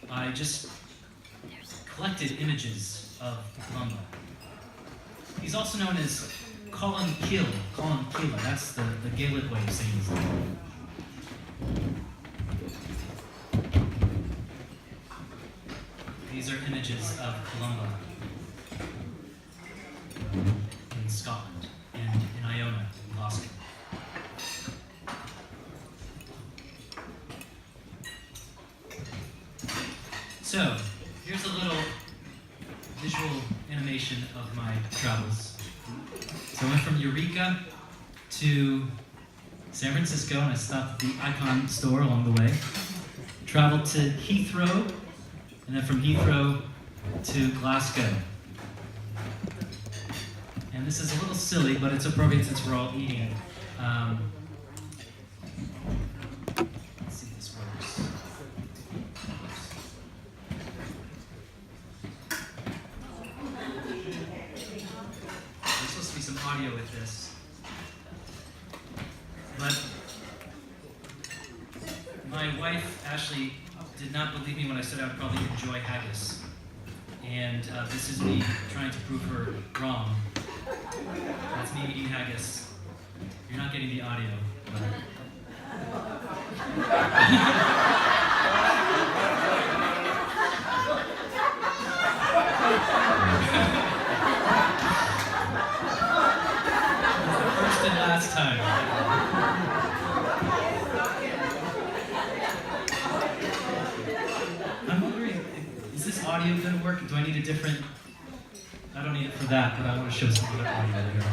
I just collected images of Columba. He's also known as Colin Keeler. That's the Gaelic way of saying his name. These are images of Columba in Scotland and in Iona, in Glasgow. So, here's a little visual animation of my travels. So I went from Eureka to San Francisco, and I stopped at the Icon store along the way. Traveled to Heathrow, and then from Heathrow to Glasgow. And this is a little silly, but it's appropriate since we're all eating. Let's see if this works. There's supposed to be some audio with this. But my wife, Ashley, did not believe me when I said I would probably enjoy haggis. And this is me trying to prove her wrong. That's me eating haggis. You're not getting the audio. First and last time. I'm wondering, is this audio going to work? Do I need a different... I don't need it for that, but I want to show some other audio here.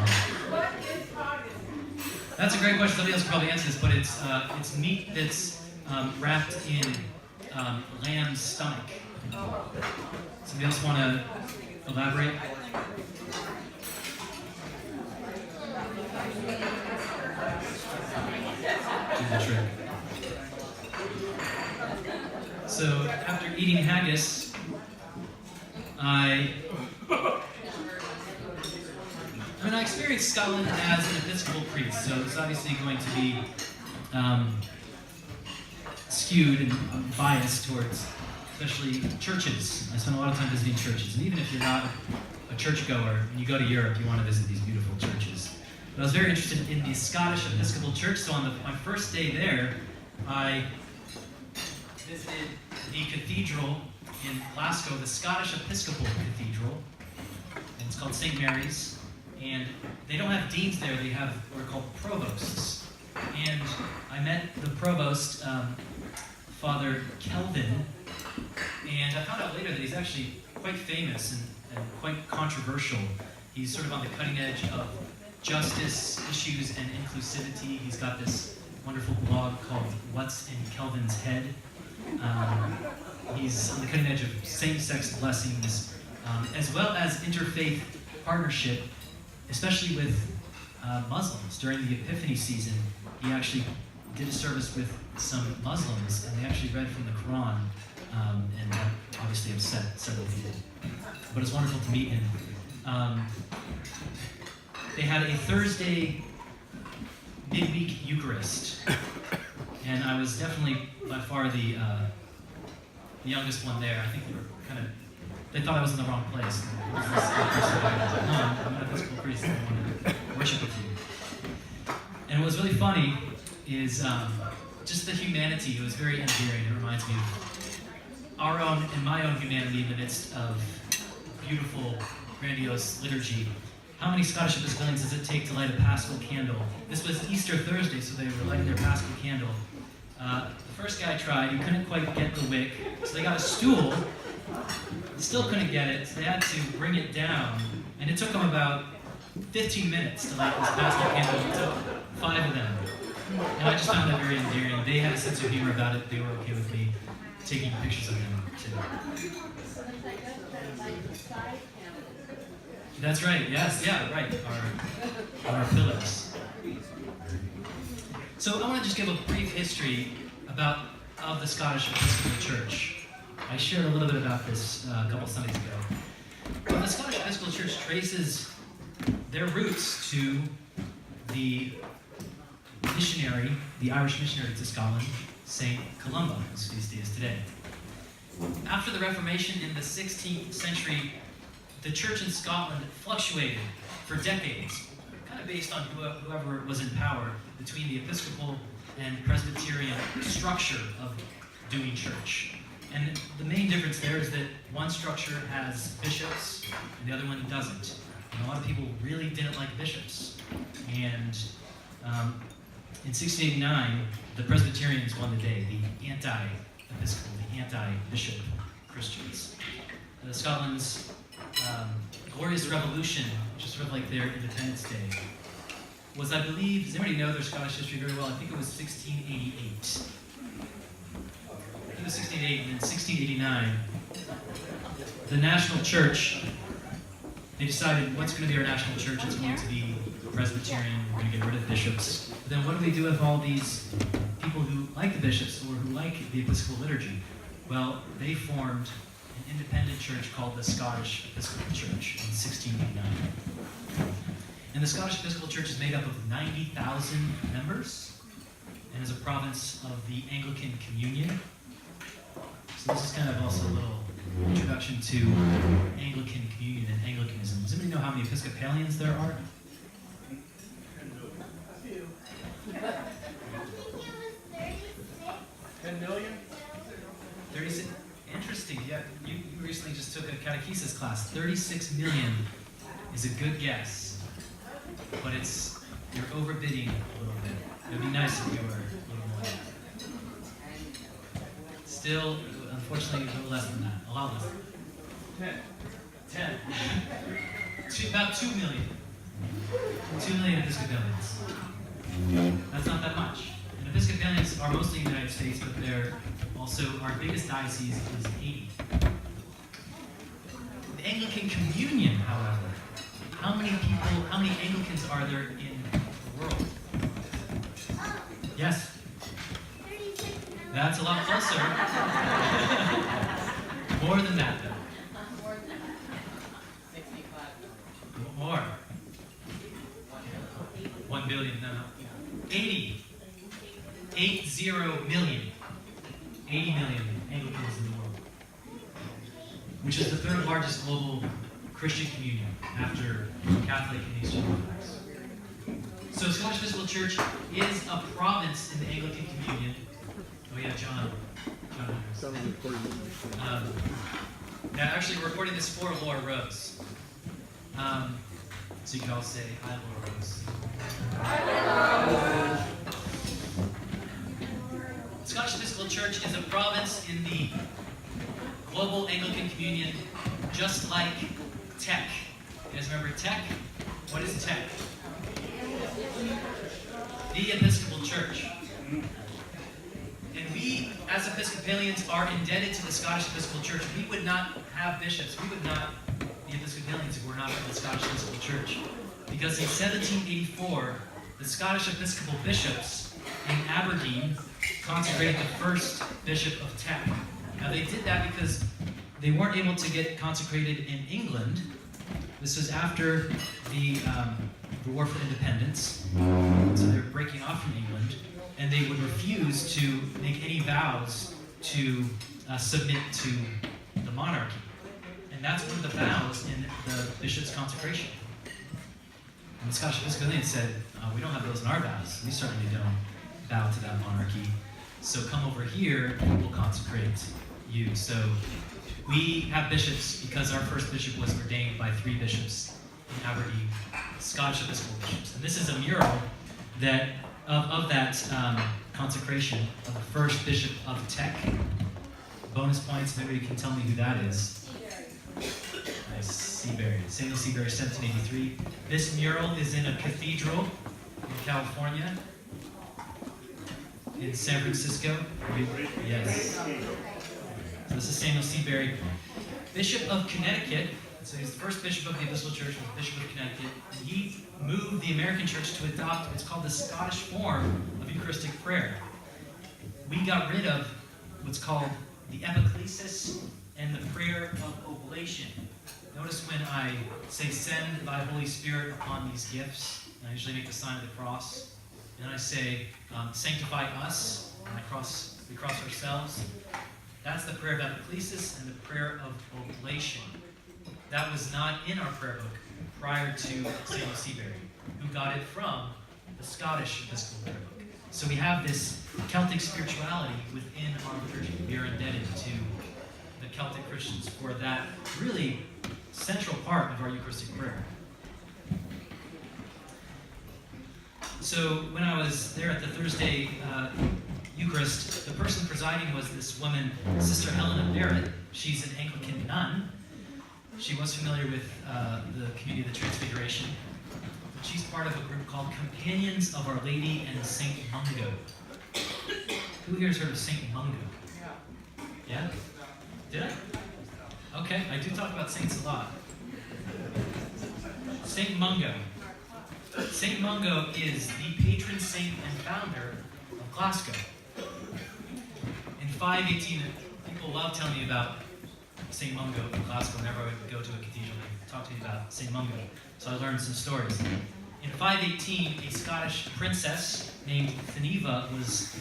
That's a great question. Somebody else could probably answer this, but it's meat that's wrapped in lamb's stomach. Somebody else want to elaborate? Do the trick. So after eating haggis, I experienced Scotland as an Episcopal priest, so it's obviously going to be skewed and biased towards, especially churches. I spent a lot of time visiting churches, and even if you're not a churchgoer, when you go to Europe, you want to visit these beautiful churches. But I was very interested in the Scottish Episcopal Church, so on my first day there, I visited the cathedral in Glasgow, the Scottish Episcopal Cathedral, and it's called St. Mary's. And they don't have deans there, they have what are called provosts. And I met the provost, Father Kelvin, and I found out later that he's actually quite famous and quite controversial. He's sort of on the cutting edge of justice issues and inclusivity. He's got this wonderful blog called What's in Kelvin's Head. He's on the cutting edge of same-sex blessings, as well as interfaith partnership, especially with Muslims. During the Epiphany season, he actually did a service with some Muslims, and they actually read from the Quran, and that obviously upset several people. But it's wonderful to meet him. They had a Thursday midweek Eucharist, and I was definitely by far the youngest one there. I think they thought I was in the wrong place. No, I'm an Episcopal priest. I want to worship with you. And what was really funny is just the humanity. It was very endearing. It reminds me of our own and my own humanity in the midst of beautiful, grandiose liturgy. How many Scottish Episcopalians does it take to light a Paschal candle? This was Easter Thursday, so they were lighting their Paschal candle. The first guy tried. He couldn't quite get the wick, so they got a stool. Still couldn't get it, so they had to bring it down, and it took them about 15 minutes to light this Paschal candle. It took 5 of them, and I just found that very endearing. They had a sense of humor about it. They were okay with me taking pictures of them too. That's right. Yes. Yeah. Right. Our pillars. So I want to just give a brief history of the Scottish Episcopal Church. I shared a little bit about this a couple Sundays ago. But the Scottish Episcopal Church traces their roots to the Irish missionary to Scotland, St. Columba, whose feast day is today. After the Reformation in the 16th century, the church in Scotland fluctuated for decades, kind of based on whoever was in power between the Episcopal and Presbyterian structure of doing church. And the main difference there is that one structure has bishops and the other one doesn't. And a lot of people really didn't like bishops. And in 1689, the Presbyterians won the day, the anti-episcopal, the anti-bishop Christians. Scotland's Glorious Revolution, which is sort of like their Independence Day, was, I believe, does anybody know their Scottish history very well? I think it was 1688. I think it was 1688, and in 1689, the national church, they decided what's going to be our national church. It's going to be Presbyterian. We're going to get rid of bishops. But then what do we do with all these people who like the bishops or who like the Episcopal liturgy? Well, they formed an independent church called the Scottish Episcopal Church in 1689. And the Scottish Episcopal Church is made up of 90,000 members and is a province of the Anglican Communion. So this is kind of also a little introduction to Anglican Communion and Anglicanism. Does anybody know how many Episcopalians there are? I think it was 36. 10 million? 36. Interesting. Yeah, you recently just took a catechesis class. 36 million is a good guess, but you're overbidding a little bit. It would be nice if you were a little more. Still, unfortunately, a little less than that. A lot less. 10. About 2 million. 2 million Episcopalians. That's not that much. And Episcopalians are mostly in the United States, but they're also, our biggest diocese is 80. The Anglican Communion, however, how many Anglicans are there in the world? Yes? 36 million. That's a lot closer. More than that, though. More. 1 billion, no. 80 million. 80 million Anglicans in the world. Which is the third largest global Christian communion after Catholic and Eastern Orthodox. So Scottish Episcopal Church is a province in the Anglican Communion. Oh yeah, John. Now actually we're recording this for Laura Rose. So you can all say, hi Laura Rose. The Scottish Episcopal Church is a province in the global Anglican Communion, just like TEC. You guys remember TEC? What is TEC? The Episcopal Church. And we, as Episcopalians, are indebted to the Scottish Episcopal Church. We would not have bishops. We would not be Episcopalians if we were not from the Scottish Episcopal Church. Because in 1784, the Scottish Episcopal bishops in Aberdeen consecrated the first bishop of TEC. Now they did that because they weren't able to get consecrated in England. This was after the War for Independence, so they were breaking off from England, and they would refuse to make any vows to submit to the monarchy. And that's one of the vows in the bishop's consecration. And the Scottish Episcopalians said, we don't have those in our vows. We certainly don't bow to that monarchy. So come over here and we'll consecrate you. So we have bishops because our first bishop was ordained by 3 bishops in Aberdeen, Scottish Episcopal bishops. And this is a mural that of that consecration of the first bishop of TEC. Bonus points, maybe you can tell me who that is. Nice, Seabury. Samuel Seabury, 1783. This mural is in a cathedral in California. In San Francisco? Yes. So this is Samuel Seabury, Bishop of Connecticut. So he's the first bishop of the Episcopal Church, was Bishop of Connecticut. And he moved the American church to adopt what's called the Scottish form of Eucharistic prayer. We got rid of what's called the epiclesis and the prayer of oblation. Notice when I say, send thy Holy Spirit upon these gifts, and I usually make the sign of the cross. And I say, sanctify us, and we cross ourselves. That's the prayer of epiclesis and the prayer of oblation. That was not in our prayer book prior to St. Seabury, who got it from the Scottish Episcopal prayer book. So we have this Celtic spirituality within our liturgy. We are indebted to the Celtic Christians for that really central part of our Eucharistic prayer. So when I was there at the Thursday Eucharist, the person presiding was this woman, Sister Helena Barrett. She's an Anglican nun. She was familiar with the Community of the Transfiguration. But she's part of a group called Companions of Our Lady and Saint Mungo. Who here has heard of Saint Mungo? Yeah? Did I? Okay, I do talk about saints a lot. Saint Mungo. Saint Mungo is the patron saint and founder of Glasgow. In 518, people love telling me about Saint Mungo in Glasgow. Whenever I would go to a cathedral, they talk to me about Saint Mungo. So I learned some stories. In 518, a Scottish princess named Geneva was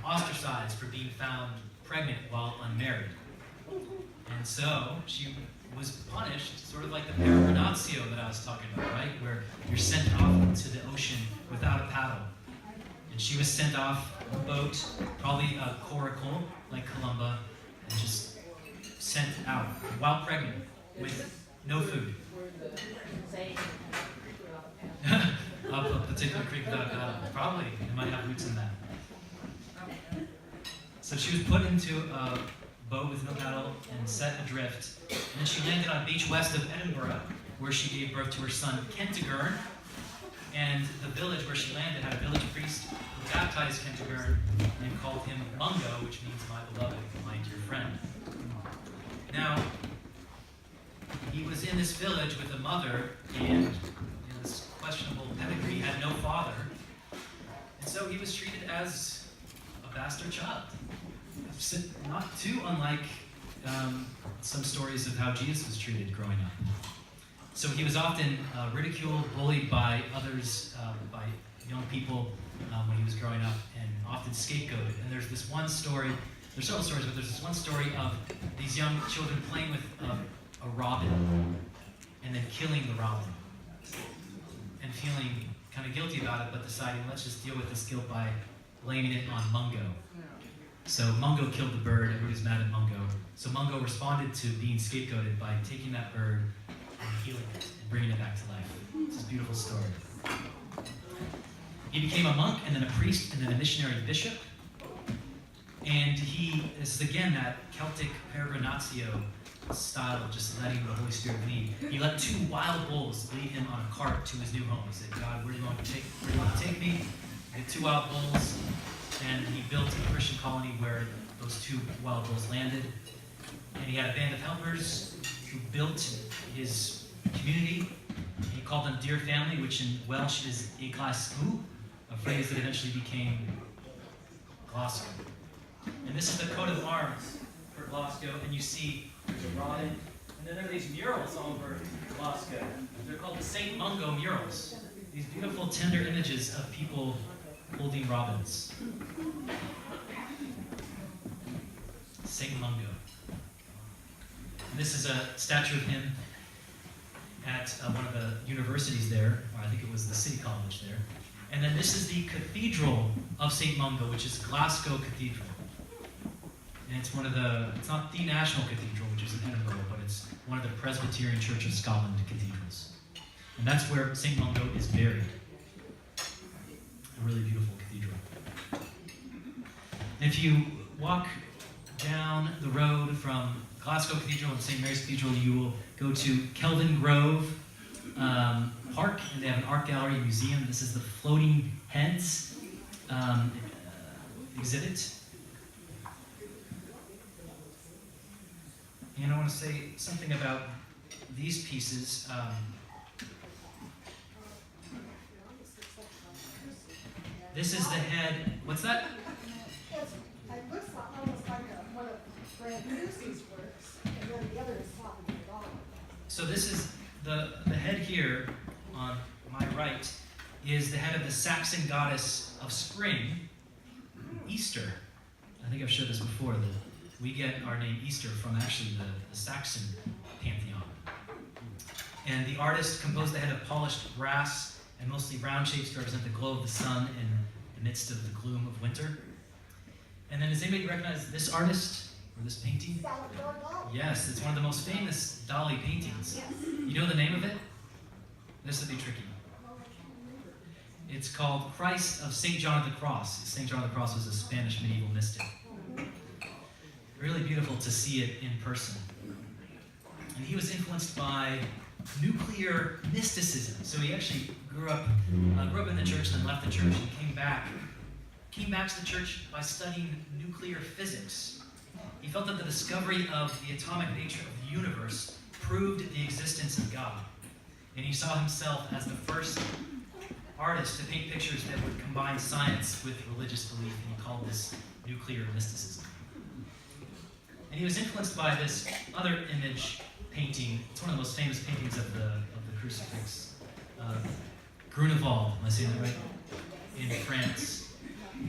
ostracized for being found pregnant while unmarried. And so she was punished, sort of like the peregrinatio that I was talking about, right? Where you're sent off into the ocean without a paddle. And she was sent off a boat, probably a coracle, like Columba, and just sent out while pregnant with no food. Up a particular creek without a paddle. Probably, it might have roots in that. So she was put into a boat with no paddle and set adrift. And then she landed on a beach west of Edinburgh, where she gave birth to her son, Kentigern. And the village where she landed had a village priest who baptized Kentigern and called him Mungo, which means my beloved, my dear friend. Now, he was in this village with a mother, and this questionable pedigree had no father. And so he was treated as a bastard child. Not too unlike some stories of how Jesus was treated growing up. So he was often ridiculed, bullied by others, by young people when he was growing up, and often scapegoated. And there's this one story, there's several stories, but there's this one story of these young children playing with a robin and then killing the robin and feeling kind of guilty about it, but deciding, let's just deal with this guilt by blaming it on Mungo. So Mungo killed the bird, everybody's mad at Mungo. So Mungo responded to being scapegoated by taking that bird and healing it and bringing it back to life. It's a beautiful story. He became a monk and then a priest and then a missionary bishop. And this is again that Celtic peregrinatio style of just letting the Holy Spirit lead. He let 2 wild bulls lead him on a cart to his new home. He said, God, where do you want to take me? He had 2 wild bulls. And he built a Christian colony where those 2 wild bulls landed. And he had a band of helpers who built his community. He called them Dear Family, which in Welsh is y Glasgow, a phrase that eventually became Glasgow. And this is the coat of arms for Glasgow. And you see there's a robin. And then there are these murals all over Glasgow. They're called the St. Mungo murals. These beautiful, tender images of people holding robins. Saint Mungo. And this is a statue of him at one of the universities there, or I think it was the City College there. And then this is the Cathedral of Saint Mungo, which is Glasgow Cathedral. And it's it's not the National Cathedral, which is in Edinburgh, but it's one of the Presbyterian Church of Scotland cathedrals. And that's where Saint Mungo is buried. A really beautiful cathedral. And if you walk down the road from Glasgow Cathedral and St. Mary's Cathedral, you will go to Kelvin Grove Park, and they have an art gallery and museum. This is the Floating Heads exhibit. And I want to say something about these pieces. This is the head. What's that? It looks almost like one of Grant Lucy's works, and then the other is flopping it off. So this is the head here on my right is the head of the Saxon goddess of spring, Easter. I think I've showed this before. we get our name Easter from actually the Saxon pantheon. And the artist composed the head of polished brass and mostly round shapes to represent the glow of the sun in the midst of the gloom of winter. And then does anybody recognize this artist or this painting? Salvador Dali. Yes, it's one of the most famous Dali paintings. Yes. You know the name of it? This would be tricky. Oh, I can't remember. It's called Christ of St. John of the Cross. St. John of the Cross was a Spanish medieval mystic. Really beautiful to see it in person. And he was influenced by nuclear mysticism. So he actually grew up in the church, then left the church and came back to the church by studying nuclear physics. He felt that the discovery of the atomic nature of the universe proved the existence of God. And he saw himself as the first artist to paint pictures that would combine science with religious belief, and he called this nuclear mysticism. And he was influenced by this other image painting. It's one of the most famous paintings of the crucifix. Grunewald, am I saying that right? In France.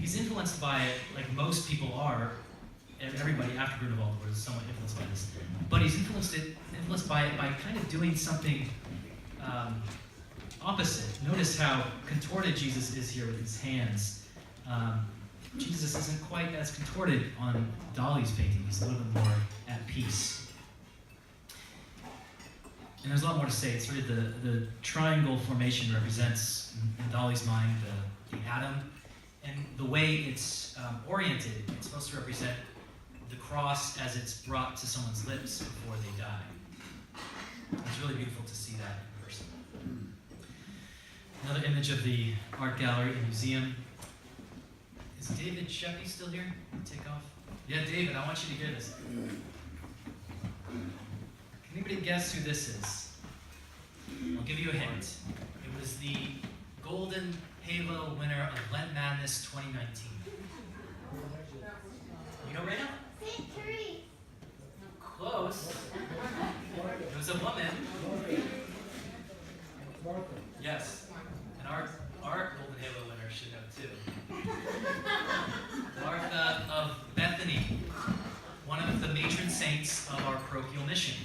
He's influenced by it like most people are. Everybody after Grunewald was somewhat influenced by this. But he's influenced by it by kind of doing something opposite. Notice how contorted Jesus is here with his hands. Jesus isn't quite as contorted on Dali's painting. He's a little bit more at peace. And there's a lot more to say. It's sort of the triangle formation represents, in Dali's mind, the atom. And the way it's oriented, it's supposed to represent the cross as it's brought to someone's lips before they die. It's really beautiful to see that in person. Another image of the art gallery and museum. Is David Sheppy still here? Take off. Yeah, David, I want you to hear this. Can anybody guess who this is? I'll give you a hint. It was the Golden Halo winner of Lent Madness 2019. You know right now? St. Therese. Close. It was a woman. Yes. And our Golden Halo winner should know too. Martha of Bethany, one of the matron saints of our parochial mission.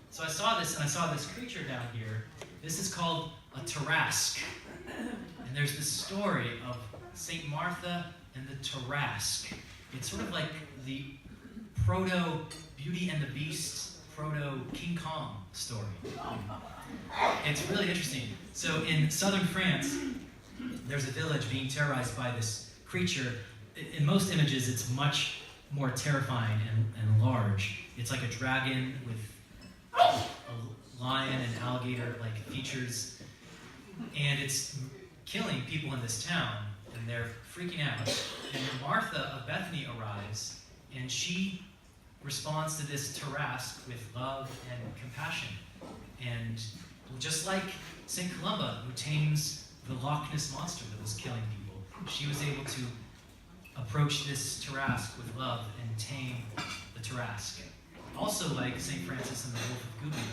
So I saw this, and I saw this creature down here. This is called a Tarasque. And there's this story of St. Martha and the Tarasque. It's sort of like the proto-Beauty and the Beast, proto-King Kong story. It's really interesting. So in southern France, there's a village being terrorized by this creature. In most images, it's much more terrifying and large. It's like a dragon with a lion and alligator-like features. And it's killing people in this town, and they're freaking out. And Martha of Bethany arrives, and she responds to this Tarasque with love and compassion. And just like St. Columba, who tames the Loch Ness monster that was killing people, she was able to approach this Tarasque with love and tame the Tarasque. Also, like St. Francis and the Wolf of Gubio,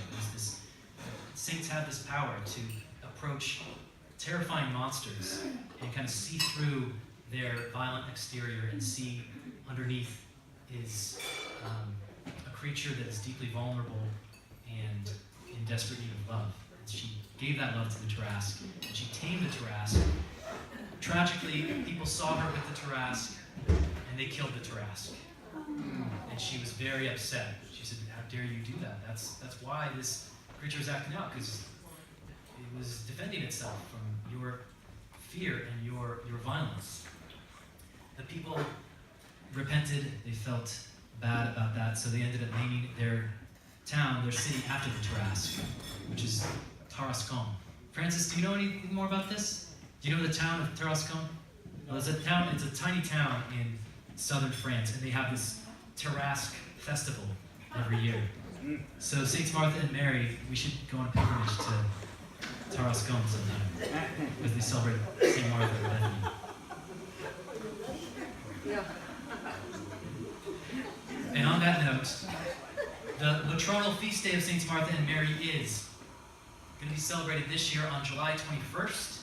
saints have this power to approach terrifying monsters and kind of see through their violent exterior and see underneath is a creature that is deeply vulnerable and in desperate need of love. And she gave that love to the Tarasque, and she tamed the Tarasque. Tragically, people saw her with the Tarasque, and they killed the Tarasque. And she was very upset. She said, "How dare you do that? That's why this creature is acting out, because it was defending itself from your fear and your violence." The people repented. They felt bad about that, so they ended up naming their town, their city, after the Tarasque, which is Tarascon. Francis, do you know anything more about this? Do you know the town of Tarascon? Well, it's a tiny town in southern France, and they have this Tarasque festival every year. So Saints Martha and Mary, we should go on a pilgrimage to Tarascon sometime, because they celebrate Saint Martha and Bethany. And on that note, the Latronal Feast Day of Saints Martha and Mary is going to be celebrated this year on July 21st.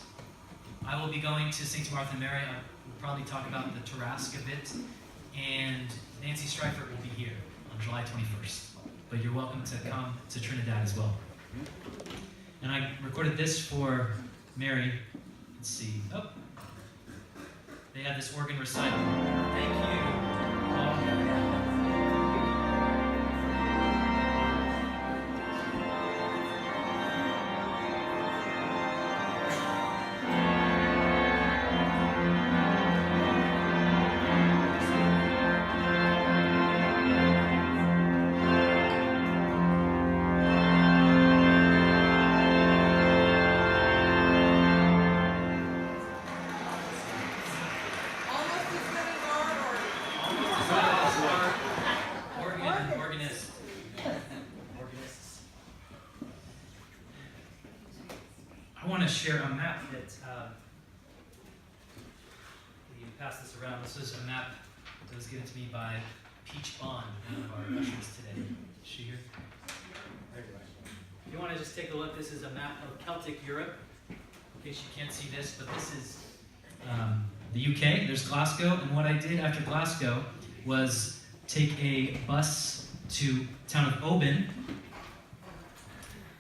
I will be going to Saints Martha and Mary. I will probably talk about the Tarasque a bit, and Nancy Streifert will be here on July 21st. But you're welcome to come to Trinidad as well. And I recorded this for Mary. Let's see. Oh. They had this organ recital. Thank you. Oh. I want to share a map that you pass this around. This is a map that was given to me by Peach Bond, one of our ushers today. Is she here? There you are. If you want to just take a look, this is a map of Celtic Europe. In case you can't see this, but this is the UK. There's Glasgow, and what I did after Glasgow was take a bus to town of Oban.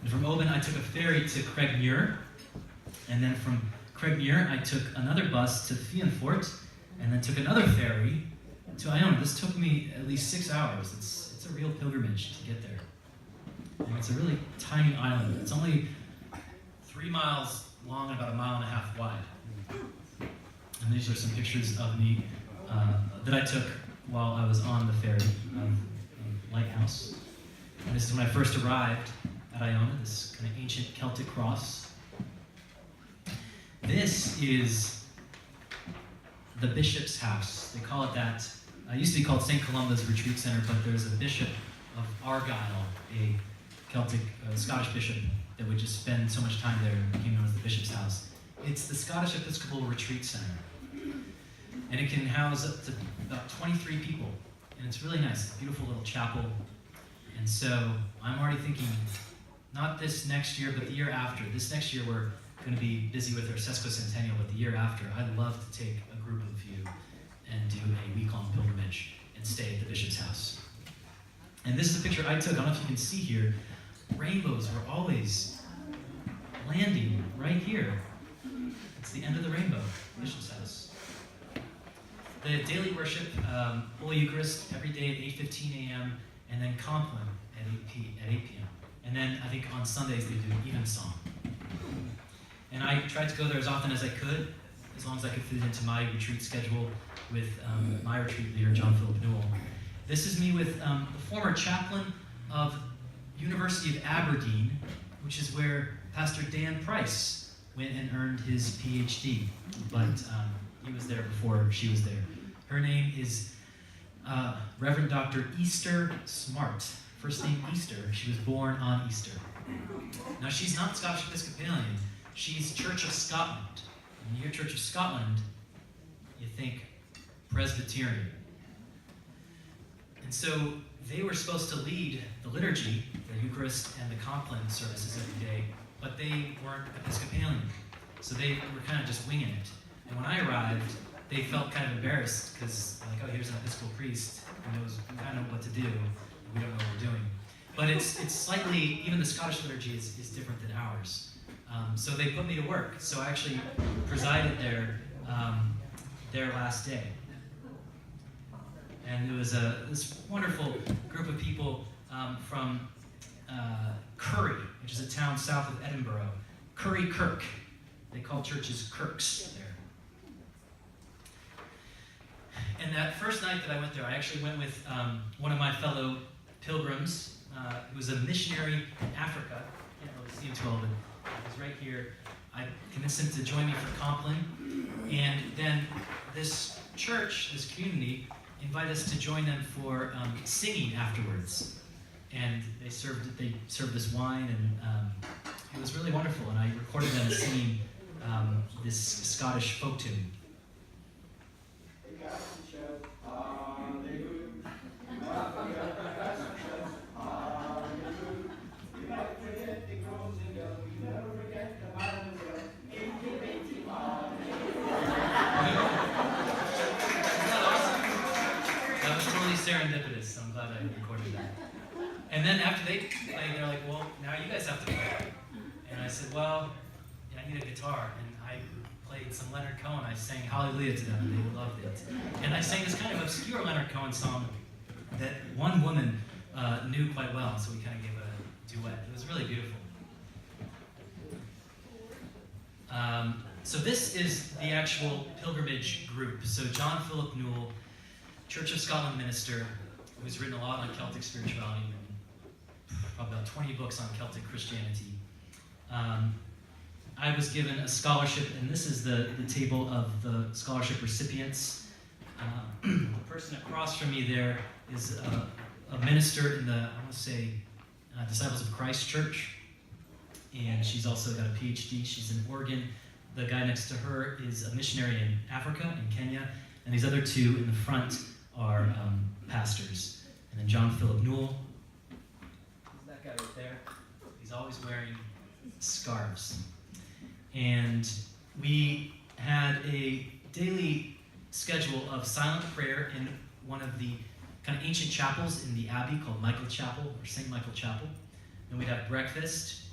And from Oban, I took a ferry to Craigmuir. And then from Craigmuir, I took another bus to Fianfort, and then took another ferry to Iona. This took me at least 6 hours. It's a real pilgrimage to get there. And it's a really tiny island. It's only 3 miles long and about 1.5 miles wide. And these are some pictures of me that I took while I was on the ferry of Lighthouse. And this is when I first arrived at Iona, this kind of ancient Celtic cross. This is the bishop's house. They call it that. It used to be called St. Columba's Retreat Center, but there's a bishop of Argyll, a Celtic, Scottish bishop that would just spend so much time there and became known as the bishop's house. It's the Scottish Episcopal Retreat Center. And it can house up to about 23 people. And it's really nice. It's a beautiful little chapel. And so I'm already thinking, not this next year, but the year after. This next year we're going to be busy with our sesquicentennial, but the year after, I'd love to take a group of you and do a week-long pilgrimage and stay at the bishop's house. And this is a picture I took. I don't know if you can see here. Rainbows were always landing right here. It's the end of the rainbow, bishop's house. The daily worship, Holy Eucharist, every day at 8:15 a.m., and then Compline at 8 p.m. And then I think on Sundays they do evensong. And I tried to go there as often as I could, as long as I could fit it into my retreat schedule with my retreat leader, John Philip Newell. This is me with the former chaplain of University of Aberdeen, which is where Pastor Dan Price went and earned his PhD. But he was there before she was there. Her name is Reverend Dr. Easter Smart. First name Easter. She was born on Easter. Now she's not Scottish Episcopalian. She's Church of Scotland. When you hear Church of Scotland, you think Presbyterian. And so they were supposed to lead the liturgy, the Eucharist and the Compline services every day, but they weren't Episcopalian. So they were kind of just winging it. And when I arrived, they felt kind of embarrassed because, like, oh, here's an Episcopal priest who knows kind of what to do. We don't know what we're doing. But it's slightly, even the Scottish liturgy is different than ours. So they put me to work. So I actually presided their last day. And it was this wonderful group of people from Curry, which is a town south of Edinburgh. Curry Kirk. They call churches kirks there. And that first night that I went there, I actually went with one of my fellow pilgrims who was a missionary in Africa. I can't really see him too well, but he was right here. I convinced him to join me for Compline. And then this church, this community, invited us to join them for singing afterwards. And they served us wine, and it was really wonderful. And I recorded them singing this Scottish folk tune. And then after they played, they're like, well, now you guys have to play. And I said, well, yeah, I need a guitar. And I played some Leonard Cohen. I sang Hallelujah to them, and they loved it. And I sang this kind of obscure Leonard Cohen song that one woman knew quite well, so we kind of gave a duet. It was really beautiful. So this is the actual pilgrimage group. So John Philip Newell, Church of Scotland minister, who's written a lot on Celtic spirituality, probably about 20 books on Celtic Christianity. I was given a scholarship, and this is the table of the scholarship recipients. The person across from me there is a minister in the, I want to say, Disciples of Christ Church, and she's also got a PhD. She's in Oregon. The guy next to her is a missionary in Africa, in Kenya, and these other two in the front are pastors. And then John Philip Newell, is that guy right there? He's always wearing scarves. And we had a daily schedule of silent prayer in one of the kind of ancient chapels in the Abbey called Michael Chapel, or St. Michael Chapel. Then we'd have breakfast,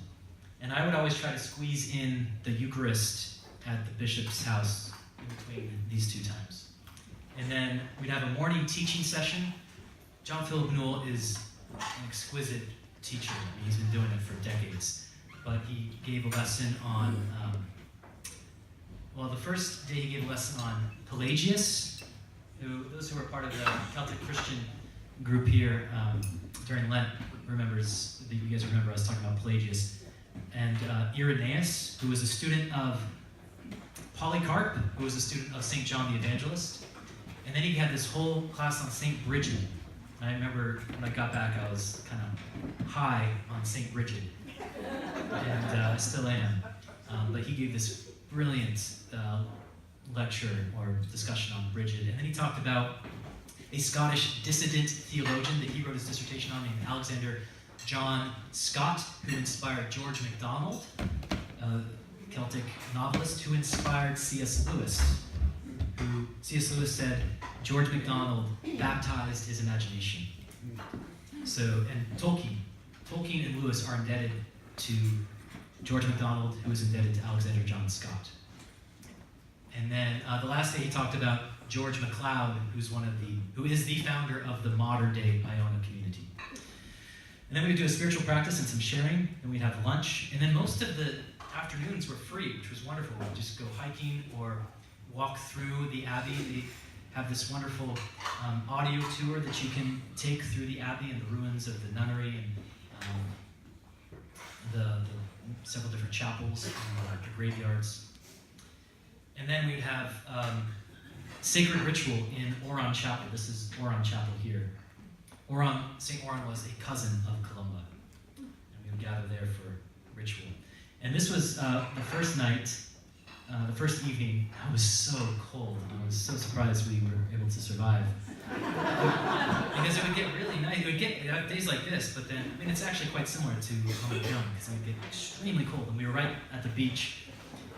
and I would always try to squeeze in the Eucharist at the bishop's house in between these two times. And then we'd have a morning teaching session. John Philip Newell is an exquisite teacher. I mean, he's been doing it for decades. But he gave a lesson on, the first day he gave a lesson on Pelagius, those who were part of the Celtic Christian group here during Lent you guys remember I was talking about Pelagius. And Irenaeus, who was a student of Polycarp, who was a student of St. John the Evangelist. And then he had this whole class on St. Bridget. And I remember when I got back, I was kind of high on St. Bridget. And I still am. But he gave this brilliant lecture or discussion on Bridget. And then he talked about a Scottish dissident theologian that he wrote his dissertation on named Alexander John Scott, who inspired George MacDonald, a Celtic novelist, who inspired C.S. Lewis, who C.S. Lewis said George MacDonald baptized his imagination. So, and Tolkien and Lewis are indebted to George MacDonald, who is indebted to Alexander John Scott. And then the last day he talked about George MacLeod, who is the founder of the modern day Iona community. And then we'd do a spiritual practice and some sharing, and we'd have lunch. And then most of the afternoons were free, which was wonderful. We'd just go hiking or walk through the Abbey. They have this wonderful audio tour that you can take through the Abbey and the ruins of the nunnery and the several different chapels and the graveyards. And then we'd have sacred ritual in Oran Chapel. This is Oran Chapel here. St. Oran was a cousin of Columba, and we would gather there for ritual. And this was the first night, the first evening. I was so cold. I was so surprised we were able to survive. Because it would get really nice. It would get days like this, but then, I mean, it's actually quite similar to when we were young, because it would get extremely cold. And we were right at the beach,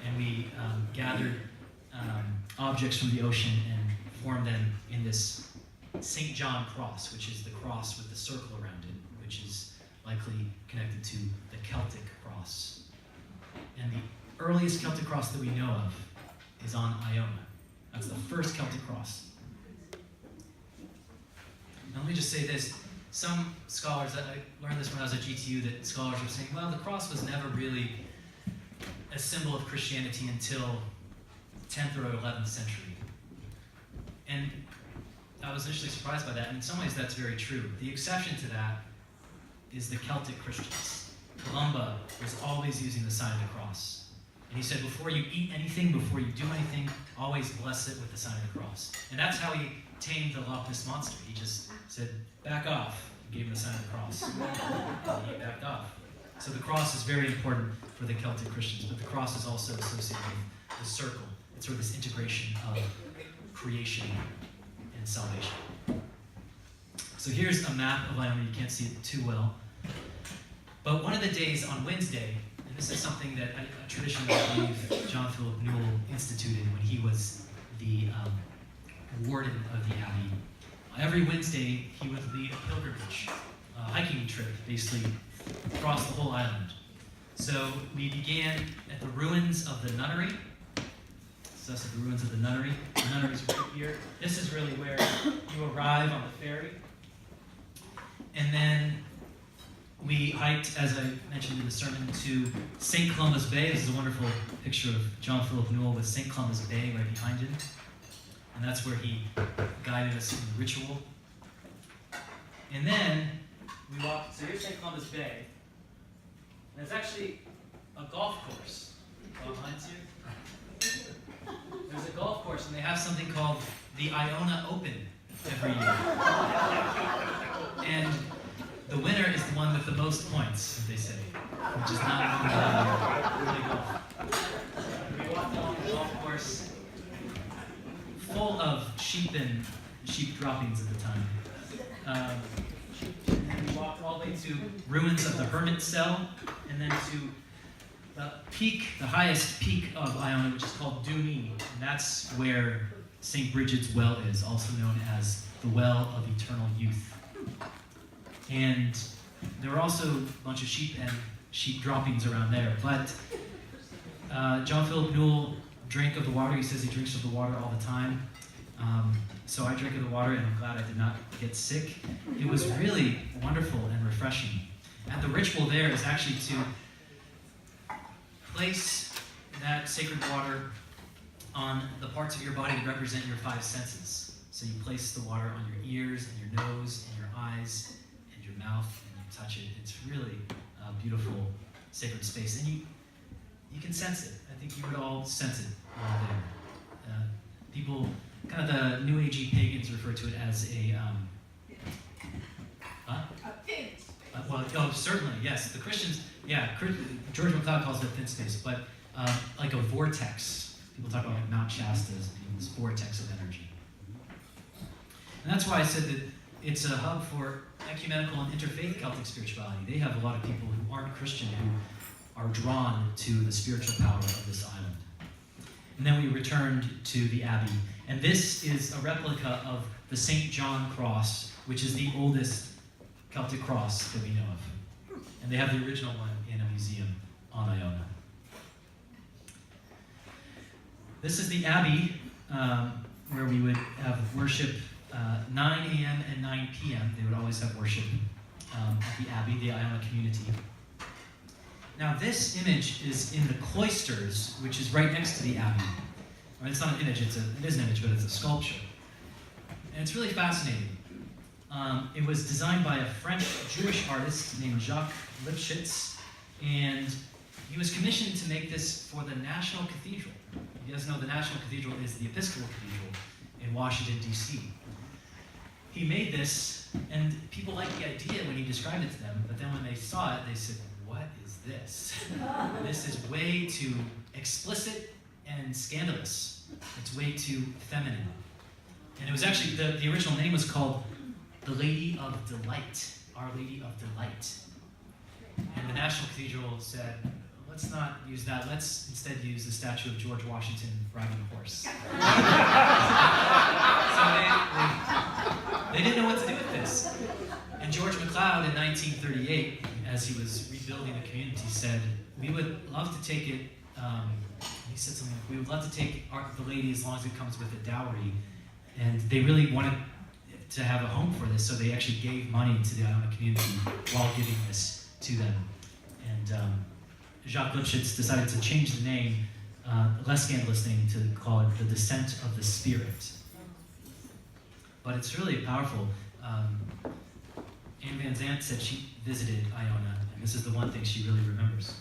and we gathered objects from the ocean and formed them in this St. John cross, which is the cross with the circle around it, which is likely connected to the Celtic cross. And the earliest Celtic cross that we know of is on Iona. That's the first Celtic cross. Now let me just say this. Some scholars, I learned this when I was at GTU, that scholars were saying, well, the cross was never really a symbol of Christianity until 10th or 11th century. And I was initially surprised by that, and in some ways that's very true. The exception to that is the Celtic Christians. Columba was always using the sign of the cross. And he said, before you eat anything, before you do anything, always bless it with the sign of the cross. And that's how he tamed the Loch Ness Monster. He just said, back off, and gave him the sign of the cross. And he backed off. So the cross is very important for the Celtic Christians, but the cross is also associated with the circle. It's sort of this integration of creation and salvation. So here's a map of Iona. You can't see it too well. But one of the days on Wednesday, and this is something that a tradition that I believe John Philip Newell instituted when he was the warden of the Abbey. Every Wednesday, he would lead a pilgrimage basically across the whole island. So we began at the ruins of the nunnery. So that's the ruins of the nunnery. The nunnery is right here. This is really where you arrive on the ferry. And then we hiked, as I mentioned in the sermon, to St. Columba's Bay. This is a wonderful picture of John Philip Newell with St. Columba's Bay right behind him. And that's where he guided us in the ritual. And then we walked, so here's St. Columba's Bay. And it's actually a golf course. Behind you. There's a golf course, and they have something called the Iona Open every year. And the winner is the one with the most points, they say, which is not really golf. We walked along the golf course, full of sheep and sheep droppings at the time. And we walked all the way to ruins of the hermit cell, and then to the peak, the highest peak of Iona, which is called Duni, and that's where St. Bridget's Well is, also known as the Well of Eternal Youth. And there were also a bunch of sheep and sheep droppings around there, but John Philip Newell drank of the water. He says he drinks of the water all the time. So I drank of the water, and I'm glad I did not get sick. It was really wonderful and refreshing. And the ritual there is actually to place that sacred water on the parts of your body that represent your five senses. So you place the water on your ears and your nose and your eyes and your mouth, and you touch it. It's really a beautiful sacred space. And you can sense it. I think you would all sense it while there. People, kind of the New Agey pagans refer to it as a certainly, yes. The Christians, George MacLeod calls it a thin space, but like a vortex. People talk about like Mount Shasta as this vortex of energy. And that's why I said that it's a hub for ecumenical and interfaith Celtic spirituality. They have a lot of people who aren't Christian who are drawn to the spiritual power of this island. And then we returned to the Abbey. And this is a replica of the St. John cross, which is the oldest Celtic cross that we know of. And they have the original one in a museum on Iona. This is the Abbey, where we would have worship 9 a.m. and 9 p.m. They would always have worship at the Abbey, the Iona community. Now this image is in the cloisters, which is right next to the Abbey. Right, it's not an image, it is an image, but it's a sculpture. And it's really fascinating. It was designed by a French Jewish artist named Jacques Lipschitz, and he was commissioned to make this for the National Cathedral. You guys know the National Cathedral is the Episcopal Cathedral in Washington, D.C. He made this, and people liked the idea when he described it to them, but then when they saw it, they said, what is this? This is way too explicit and scandalous. It's way too feminine. And it was actually, the original name was called The Lady of Delight, Our Lady of Delight. And the National Cathedral said, let's not use that, let's instead use the statue of George Washington riding a horse. So they didn't know what to do with this. And George MacLeod in 1938, as he was rebuilding the community, said, we would love to take it, he said something like, we would love to take the lady as long as it comes with a dowry. And they really wanted to have a home for this, so they actually gave money to the Iona community while giving this to them. And Jacques Lipschitz decided to change the name, a less scandalous name, to call it the Descent of the Spirit. But it's really powerful. Anne Van Zandt said she visited Iona, and this is the one thing she really remembers.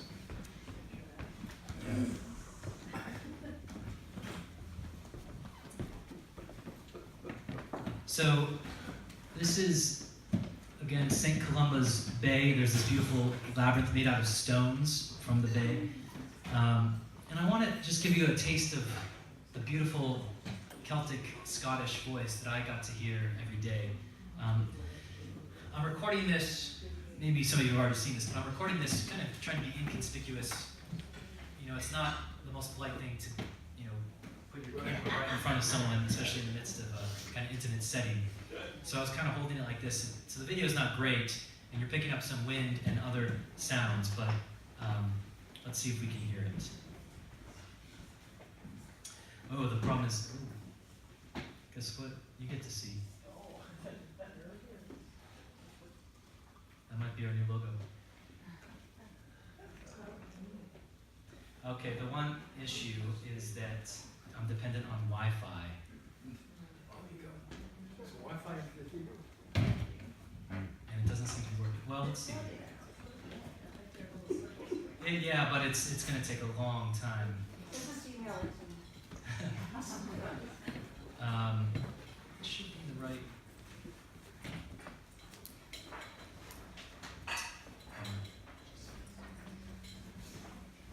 So this is, again, St. Columba's Bay. There's this beautiful labyrinth made out of stones from the bay. And I want to just give you a taste of the beautiful Celtic Scottish voice that I got to hear every day. I'm recording this, maybe some of you have already seen this, but I'm recording this kind of trying to be inconspicuous. You know, it's not the most polite thing to, put your camera right in front of someone, especially in the midst of a kind of intimate setting. So I was kind of holding it like this. So the video is not great, and you're picking up some wind and other sounds, but let's see if we can hear it. Oh, the problem is, guess what? You get to see. That might be our new logo. Okay, the one issue is that I'm dependent on Wi-Fi. So Wi-Fi in the TV? And it doesn't seem to be working. Well, let's see. Yeah, but it's going to take a long time. Just email it to me. It should be the right.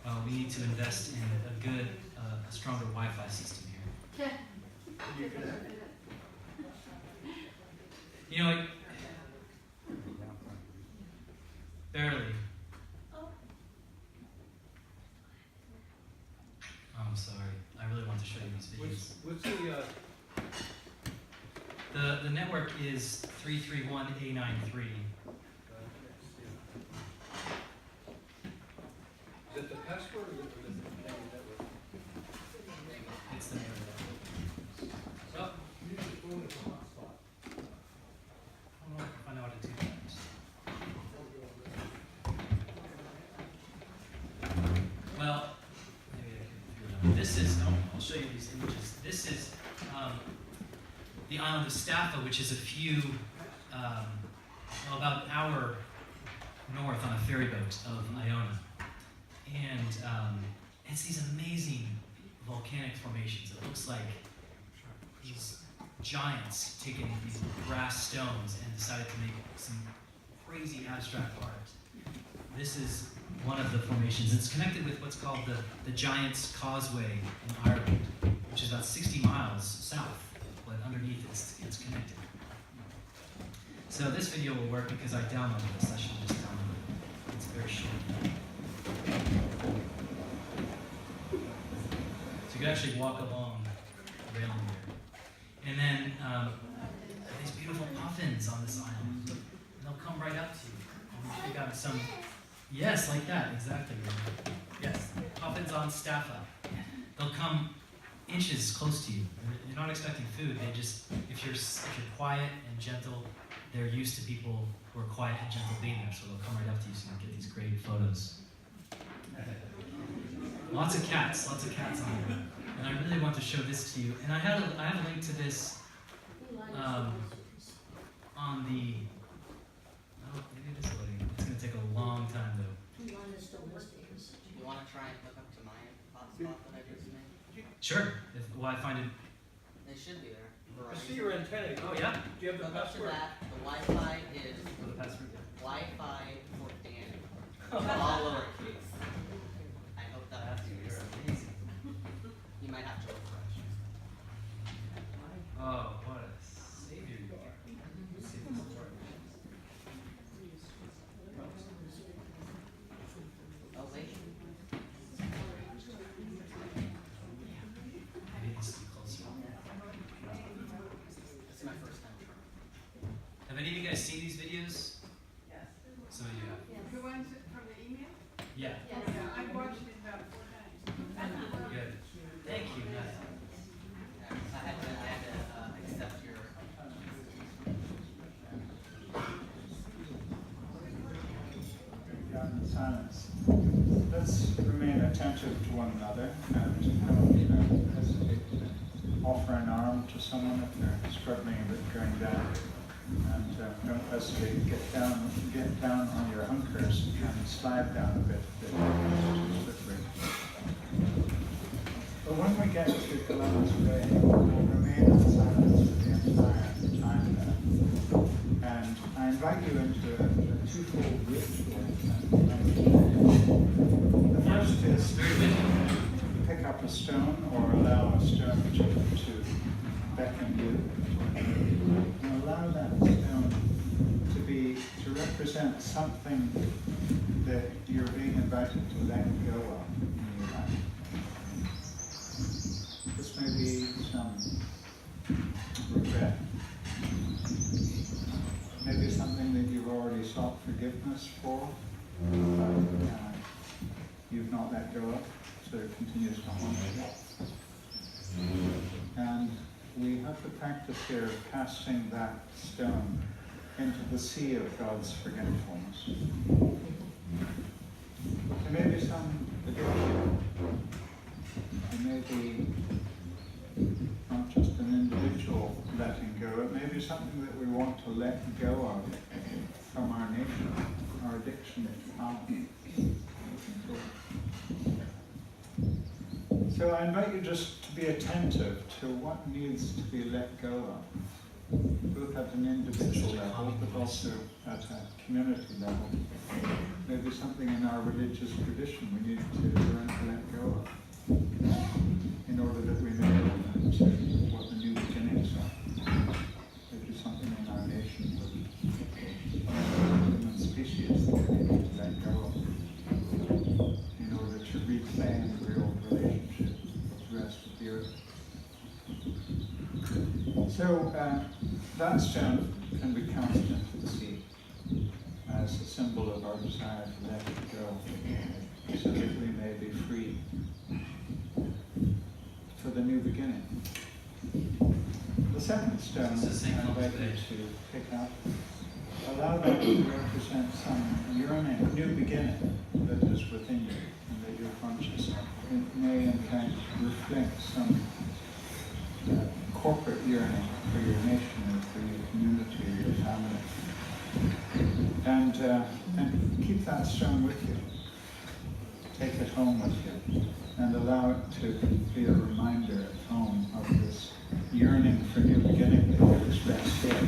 Well, we need to invest in a good, a stronger Wi-Fi system here. You can have You know, barely. Oh, I'm sorry. I really want to show you these videos. What's The network is 331A93. is it the password or is it the name of the network? It's the network. Oh, You use the phone as a hotspot. I don't know if I know how to do that. Well, maybe I can figure it out. This is, I'll show you these images. This is the island of Staffa, which is a few, well, about an hour north on a ferry boat of Iona. And it's these amazing volcanic formations. It looks like these giants taken these grass stones and decided to make some crazy abstract art. This is one of the formations. It's connected with what's called the Giant's Causeway in Ireland, which is about 60 miles south, but underneath it's connected. So this video will work because I downloaded this. I should just download it. It's very short. So you can actually walk along the railing here. And then these beautiful puffins on this island. And they'll come right up to you. And we got some, yes, like that, exactly. Yes, puffins on Staffa. They'll come inches close to you. You're not expecting food. They just, if you're quiet and gentle, they're used to people who are quiet and gentle being there, so they'll come right up to you so you can get these great photos. Lots of cats on here. And I really want to show this to you. And I have a link to this on the, oh, maybe it is loading. It's going to take a long time though. You want to try and hook up to my hotspot that I just made? Sure, well I find it, They should be there. I see your antenna. oh yeah? Do you have the Hook up to password? that. The Wi-Fi is For the password. Wi-Fi for Dan. All lowercase. I hope that That's helps you. amazing. You might have to refresh. Oh, what a savior you are. Let's see if this will work. Oh wait. Maybe it needs to be closer. This is my first time trying. Have any of you guys seen these videos? Yes. Some of you have. The ones from the email? Yeah, Yeah, I've watched it about 4 times. good. Thank you. Yeah, I had to accept your. Silence. Let's remain attentive to one another and don't hesitate to offer an arm to someone if they're struggling a bit going down. And don't hesitate to get down on your hunkers and slide down a bit if it's too slippery. But when we get to Columbus Bay, we'll remain in silence for the entire time there. And I invite you into a twofold ritual. The first is pick up a stone or allow a stone to beckon you. And allow that stone to represent something that you're being invited to let go of in your life. This may be some regret. Maybe something that you've already sought for forgiveness for, you've not let go of, so it continues to haunt you. And we have the practice here of casting that stone into the sea of God's forgetfulness. There may be some addiction. There may be not just an individual letting go, it may be something that we want to let go of from our nation, our addiction to power. So I invite you just to be attentive to what needs to be let go of, both at an individual level, but also at a community level. Maybe something in our religious tradition we need to learn to let go of, in order that we may open to what the new beginnings are. Maybe something in our nation, human species, that we need to let go of, in order to reclaim the real relationship with the rest of the earth. So that stone can be cast into the sea as a symbol of our desire to let it go, so that we may be free for the new beginning. The second stone I invite you to pick up, allow that to represent some yearning, new beginning that is within you and that you're conscious of. It may in fact reflect some corporate yearning for your nation or for your community or your family. And keep that stone with you. Take it home with you and allow it to be a reminder at home of this yearning for new beginning that you express here.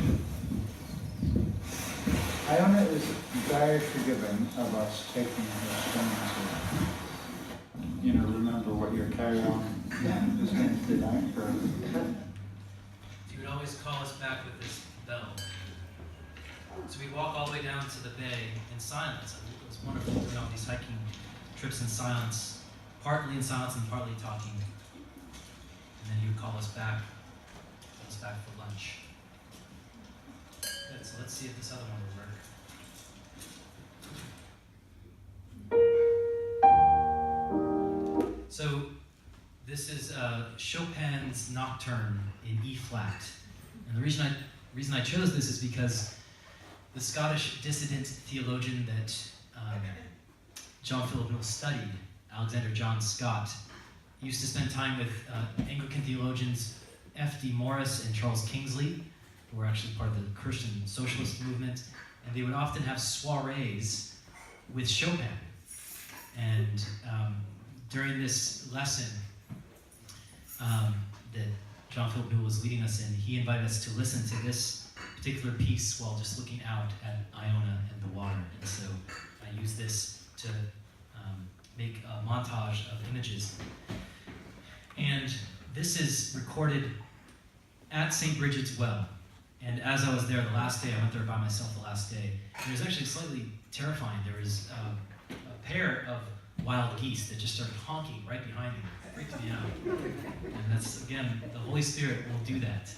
Iona is very forgiving of us taking her stones to, remember what your carry-on is going to be like for. He would always call us back with this bell. So we'd walk all the way down to the bay in silence. It was wonderful doing all these hiking trips in silence, partly in silence and partly talking. And then he would call us back for lunch. Good, so let's see if this other one will work. So this is Chopin's Nocturne in E flat. And the reason I chose this is because the Scottish dissident theologian that John Philip Newell studied, Alexander John Scott, used to spend time with Anglican theologians F.D. Morris and Charles Kingsley, who were actually part of the Christian socialist movement, and they would often have soirees with Chopin. And during this lesson that John Philip Newell was leading us in, he invited us to listen to this particular piece while just looking out at Iona and the water. And so I use this to make a montage of images. And this is recorded at St. Bridget's Well. And as I was there the last day, I went there by myself the last day, and it was actually slightly terrifying. There was a pair of wild geese that just started honking right behind me. It freaked me out. And that's, again, the Holy Spirit will do that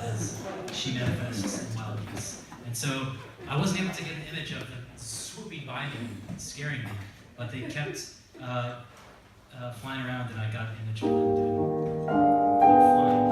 as she manifests in wild geese. And so I wasn't able to get an image of them swooping by me and scaring me, but they kept flying around, and I got an image of them. They're flying.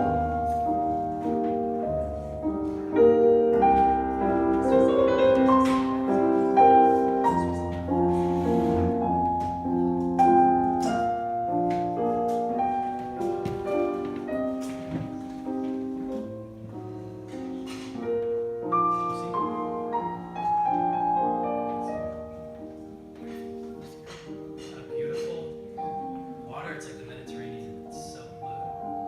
Beautiful water. It's like the Mediterranean. It's so blue.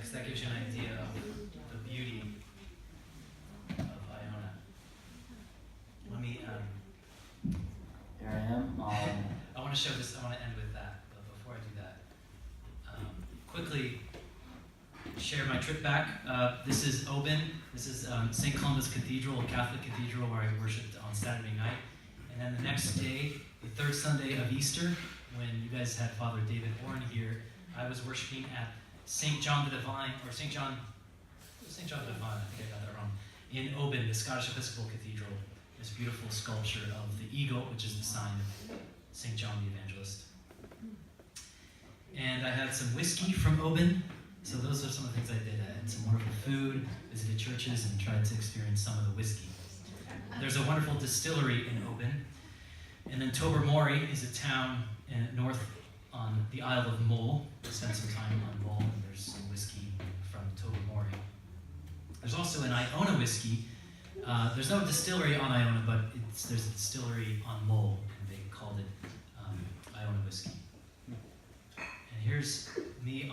because that gives you an idea of the beauty of Iona. Let me, Here I am. I want to show this, I want to end with that, but before I do that, quickly share my trip back. This is Oban. This is St. Columba's Cathedral, a Catholic cathedral where I worshipped on Saturday night. And then the next day, the third Sunday of Easter, when you guys had Father David Orrin here, I was worshiping at St. John the Divine, or St. John the Divine, I think I got that wrong, in Oban, the Scottish Episcopal Cathedral. This beautiful sculpture of the eagle, which is the sign of St. John the Evangelist. And I had some whiskey from Oban. So those are some of the things I did. I had some wonderful food, visited churches, and tried to experience some of the whiskey. There's a wonderful distillery in Oban. And then Tobermory is a town north on the Isle of Mull. I spent some time on Mull, and there's some whiskey from Tobermory. There's also an Iona whiskey. There's no distillery on Iona, but there's a distillery on Mull, and they called it Iona whiskey. And here's me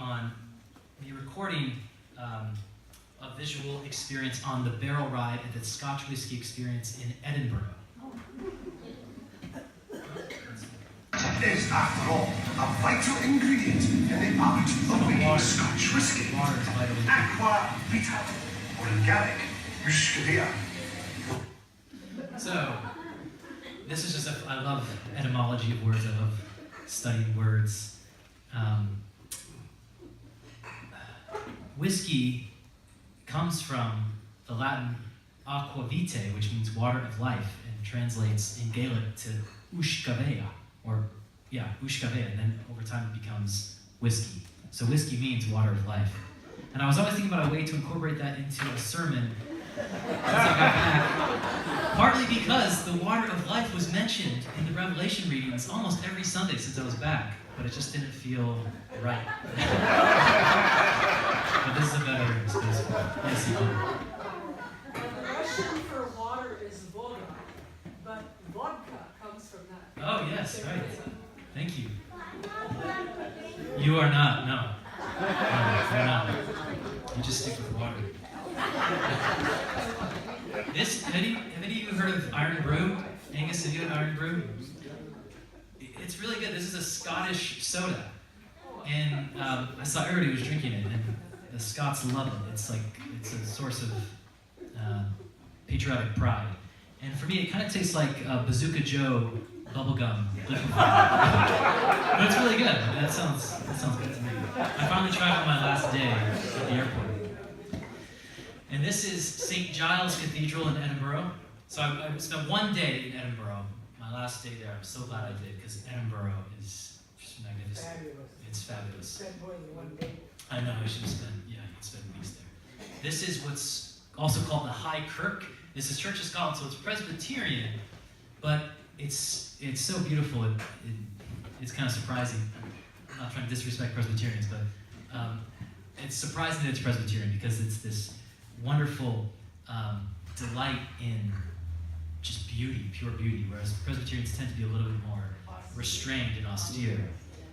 recording a visual experience on the barrel ride at the Scotch Whisky Experience in Edinburgh. Is, after all, a vital ingredient in the art of making Scotch whisky. Water is vital. Aqua vita, organic, muscaria. So, this is just I love etymology of words. I love studying words. Whiskey comes from the Latin aqua vitae, which means water of life, and translates in Gaelic to ushkavea, ushkavea, and then over time it becomes whiskey. So whiskey means water of life. And I was always thinking about a way to incorporate that into a sermon as I got back, partly because the water of life was mentioned in the Revelation readings almost every Sunday since I was back, but it just didn't feel right. But this is a better space for it. Yes, Iona. The Russian for water is voda, but vodka comes from that. Oh, yes, right. Thank you. You are not, no. No, you're not. You just stick with water. Have any of you heard of Iron Brew? Angus, have you had Iron Brew? It's really good. This is a Scottish soda. And I saw everybody was drinking it, and the Scots love it. It's a source of patriotic pride. And for me, it kind of tastes like Bazooka Joe bubblegum. But it's really good. That sounds good to me. I finally tried it on my last day at the airport. And this is St. Giles Cathedral in Edinburgh. So I spent one day in Edinburgh. My last day there. I'm so glad I did, because Edinburgh is just magnificent. Fabulous. It's fabulous. Spend more than one day. I know, I should have spent weeks there. This is what's also called the High Kirk. This is Church of Scotland, so it's Presbyterian, but it's so beautiful, it's kind of surprising. I'm not trying to disrespect Presbyterians, but it's surprising that it's Presbyterian, because it's this wonderful delight in just beauty, pure beauty, whereas Presbyterians tend to be a little bit more restrained and austere.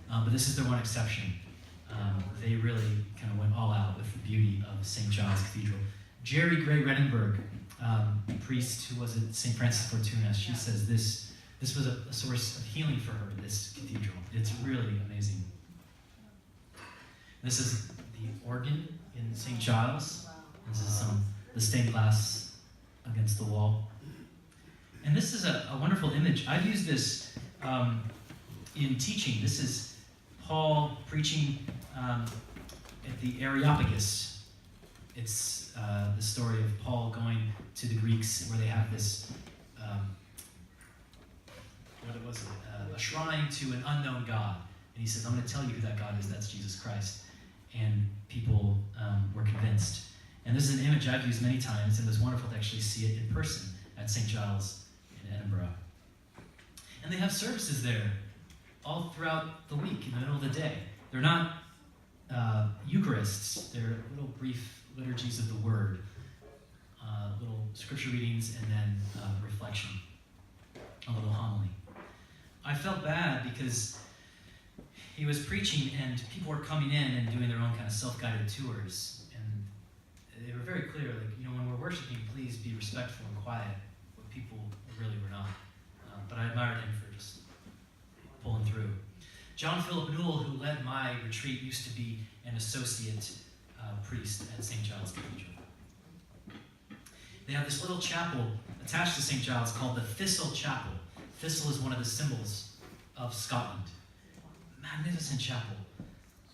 But this is their one exception. They really kind of went all out with the beauty of St. Giles Cathedral. Jerry Gray Redenberg, priest who was at St. Francis Fortuna, she says this was a source of healing for her, this cathedral. It's really amazing. This is the organ in St. Giles. This is the stained glass against the wall. And this is a wonderful image. I've used this in teaching. This is Paul preaching at the Areopagus. It's the story of Paul going to the Greeks, where they have this, a shrine to an unknown God. And he says, I'm going to tell you who that God is. That's Jesus Christ. And people were convinced. And this is an image I've used many times, and it was wonderful to actually see it in person at St. Giles in Edinburgh. And they have services there all throughout the week, in the middle of the day. They're not Eucharists. They're little brief liturgies of the Word, little scripture readings, and then reflection, a little homily. I felt bad because he was preaching, and people were coming in and doing their own kind of self-guided tours. And they were very clear, like, you know, when we're worshiping, please be respectful and quiet. But people really were not. But I admired him for just pulling through. John Philip Newell, who led my retreat, used to be an associate priest at St. Giles Cathedral. They have this little chapel attached to St. Giles called the Thistle Chapel. Thistle is one of the symbols of Scotland. Magnificent chapel,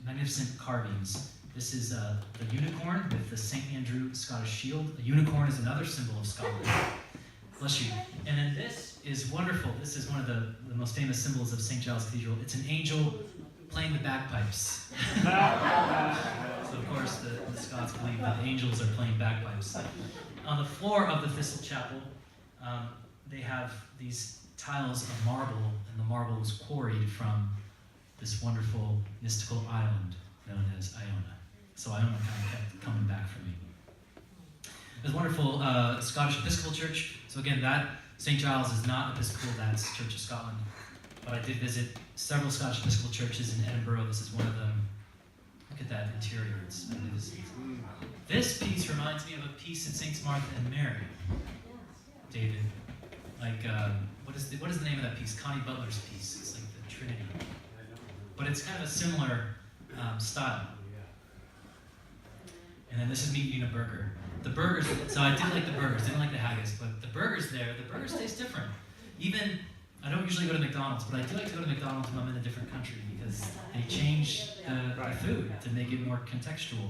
magnificent carvings. This is the unicorn with the St. Andrew Scottish shield. A unicorn is another symbol of Scotland. Bless you. And then this is wonderful. This is one of the most famous symbols of St. Giles Cathedral. It's an angel playing the bagpipes. So of course the Scots believe that angels are playing bagpipes. On the floor of the Thistle Chapel, they have these tiles of marble, and the marble was quarried from this wonderful mystical island known as Iona. So Iona kind of kept coming back for me. There's a wonderful Scottish Episcopal Church. So again, that St. Giles is not Episcopal, that's Church of Scotland. But I did visit several Scottish Episcopal churches in Edinburgh. This is one of them. Look at that interior, it's magnificent. This piece reminds me of a piece in St. Martha and Mary. David, like, what is the name of that piece? Connie Butler's piece. It's like the Trinity. But it's kind of a similar style. And then this is me eating a burger. The burgers, so I did like the burgers, didn't like the haggis, but the burgers taste different. Even, I don't usually go to McDonald's, but I do like to go to McDonald's when I'm in a different country because they change the food to make it more contextual.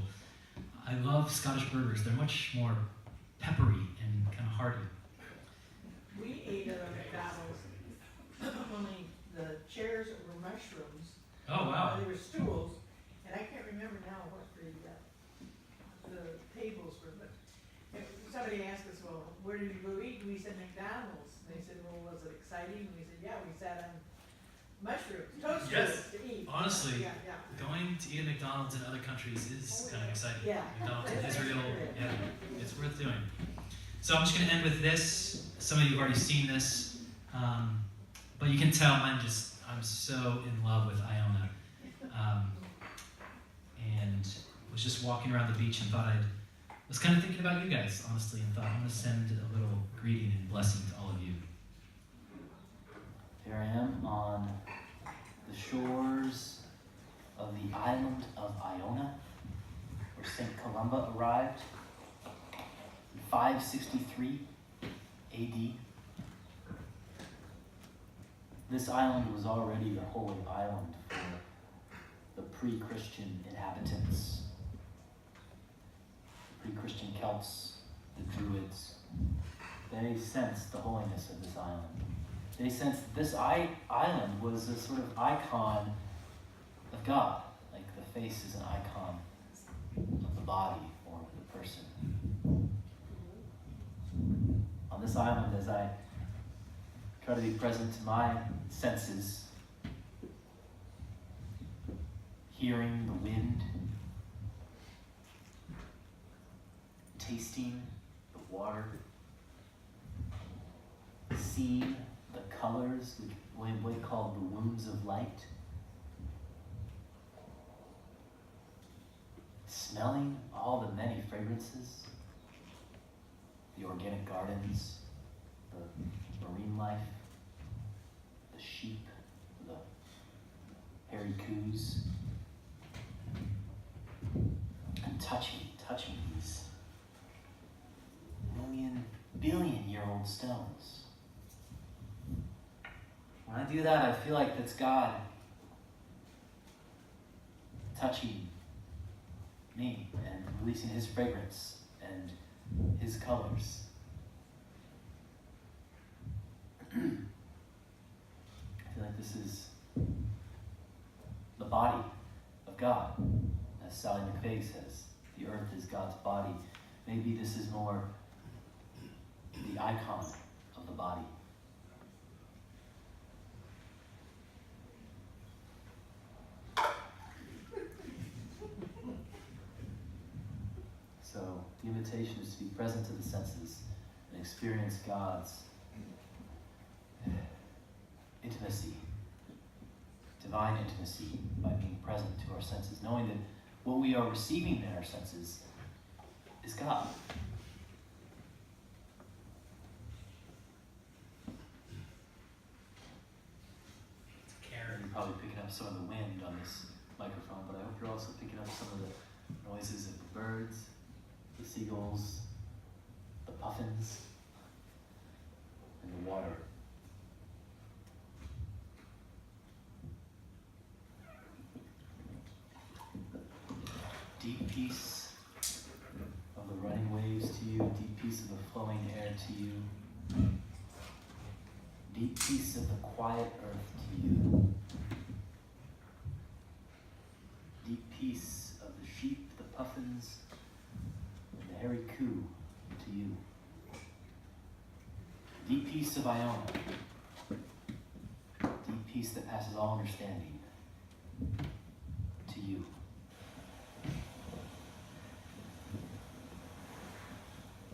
I love Scottish burgers. They're much more peppery and kind of hearty. We ate at a McDonald's, only the chairs were mushrooms. Oh, wow. They were stools, and I can't remember now what the tables were, but somebody asked us, well, where did you go eat? We said McDonald's. And they said, well, was it exciting? And we said, yeah, we sat on mushrooms, toast Yes. to eat. Honestly, Yeah. going to eat at McDonald's in other countries is kind of exciting. Yeah. McDonald's in Israel, yeah, it's worth doing. So I'm just going to end with this. Some of you have already seen this, but you can tell I'm so in love with Iona. And was just walking around the beach and was kind of thinking about you guys, honestly, and thought I'm going to send a little greeting and blessing to all of you. Here I am on the shores of the island of Iona, where St. Columba arrived in 563 AD. This island was already the holy island for the pre-Christian inhabitants, pre-Christian Celts, the Druids. They sensed the holiness of this island. They sensed that this island was a sort of icon of God, like the face is an icon of the body or the person. On this island, as I try to be present to my senses, hearing the wind, tasting the water, seeing the colors, which we call the wombs of light, smelling all the many fragrances, the organic gardens, the marine life, the sheep, the hairy coos, and touching these billion-year-old stones. When I do that, I feel like that's God touching me and releasing His fragrance and His colors. I feel like this is the body of God. As Sally McFaig says, the earth is God's body. Maybe this is more the icon of the body. So the invitation is to be present to the senses and experience God's intimacy, to divine intimacy by being present to our senses, knowing that what we are receiving in our senses is God. Karen. You're probably picking up some of the wind on this microphone, but I hope you're also picking up some of the noises of the birds, the seagulls, the puffins, and the water. Deep peace of the running waves to you, deep peace of the flowing air to you, deep peace of the quiet earth to you, deep peace of the sheep, the puffins, and the hairy coo to you, deep peace of Iona, deep peace that passes all understanding to you.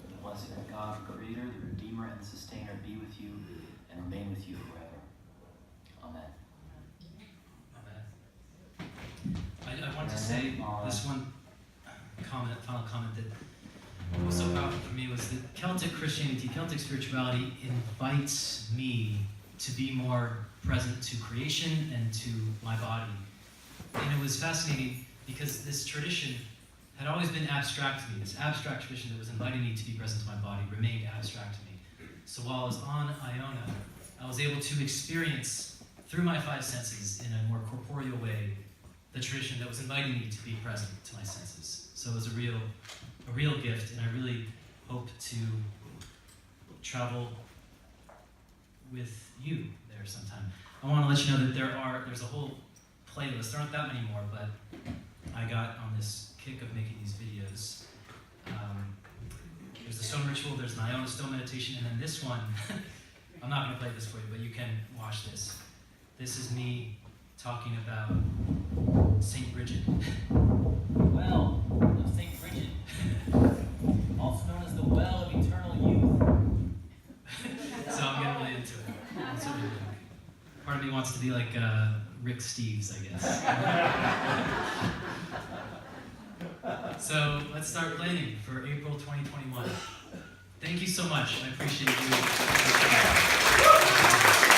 The blessing of God, the Creator, the Redeemer, and the Sustainer be with you and remain with you forever. Amen. I want to say this one final comment that was so powerful for me was that Celtic Christianity, Celtic spirituality invites me to be more present to creation and to my body. And it was fascinating because this tradition had always been abstract to me. This abstract tradition that was inviting me to be present to my body remained abstract to me. So while I was on Iona, I was able to experience through my five senses in a more corporeal way the tradition that was inviting me to be present to my senses. So it was a real gift, and I really hope to travel with you there sometime. I want to let you know that there's a whole playlist. There aren't that many more, but I got on this kick of making these videos. There's the stone ritual, there's an Iona stone meditation, and then this one, I'm not going to play this for you, but you can watch this. This is me talking about St. Bridget. Well of St. Bridget, also known as the well of eternal youth. So I'm getting really into it. That's what I think. Part of me wants to be like Rick Steves, I guess. So let's start planning for April 2021. Thank you so much. I appreciate you.